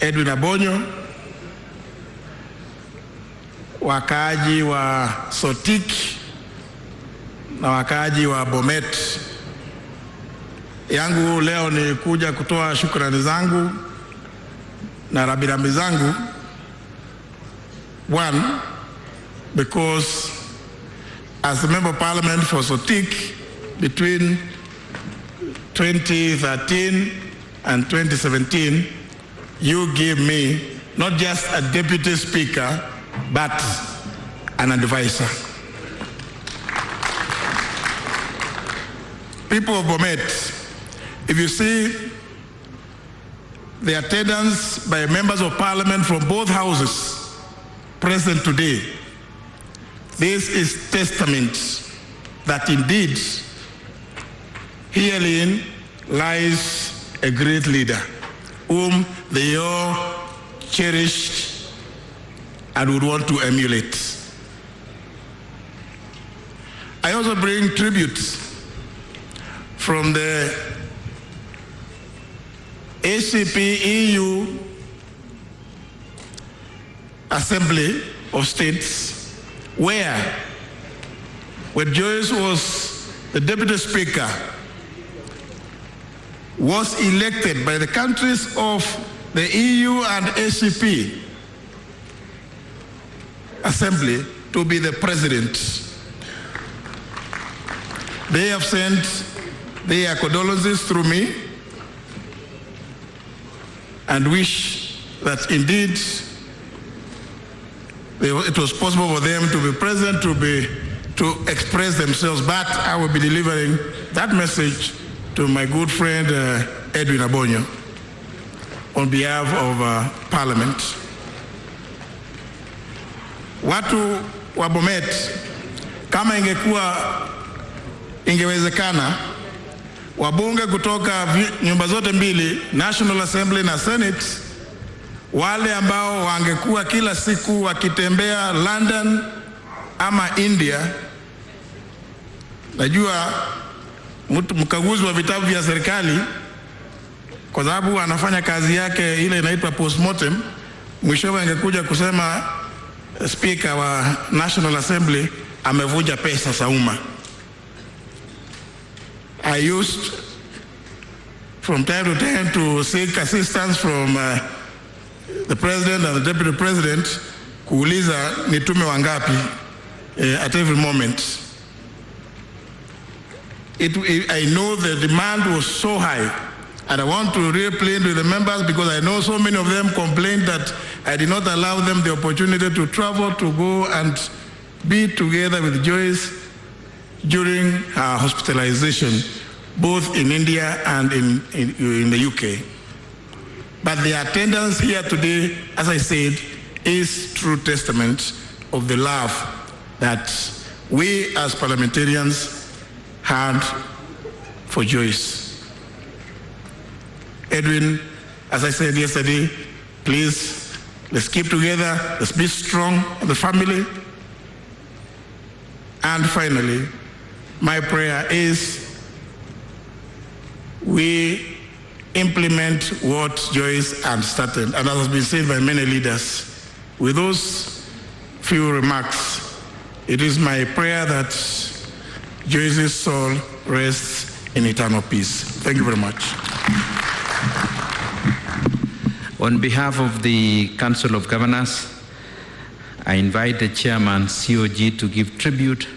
Edwin Abonyo, wakaaji wa Sotik na wakaaji wa Bomet. Yangu leo ni kuja kutoa shukrani zangu na rambirambi zangu. One, because as a member of parliament for Sotik between 2013 and 2017, you gave me not just a deputy speaker, but an advisor. People of Bomet, if you see the attendance by members of parliament from both houses present today, this is testament that indeed herein lies a great leader whom they all cherished and would want to emulate. I also bring tribute from the ACP EU Assembly of States, where when Joyce was the Deputy Speaker, was elected by the countries of the EU and ACP Assembly to be the President. They have sent their condolences through me and wish that indeed it was possible for them to be present, to express themselves, but I will be delivering that message to my good friend Edwin Abonyo on behalf of Parliament. Watu wa Bomet, kama ingewezekana, wabunge kutoka nyumba zote mbili, National Assembly na Senate, wale ambao wangekuwa kila siku wakitembea London ama India. Najua mkaguzi wa vitabu vya serikali, kwa sababu anafanya kazi yake ile inaitwa postmortem, mwishowe angekuja kusema speaker wa National Assembly amevunja pesa za umma. I used from time to time to seek assistance from the president and the deputy president, kuuliza nitume wangapi at every moment. I know the demand was so high, and I want to really plead with the members because I know so many of them complained that I did not allow them the opportunity to travel, to go and be together with Joyce during her hospitalization, both in India and in the UK. But the attendance here today, as I said, is true testament of the love that we as parliamentarians had for Joyce. Edwin, as I said yesterday, please, let's keep together, let's be strong in the family. And finally, my prayer is we implement what Joyce had started, and that has been said by many leaders. With those few remarks, it is my prayer that Joyce's soul rests in eternal peace. Thank you very much. On behalf of the Council of Governors, I invite the Chairman, COG, to give tribute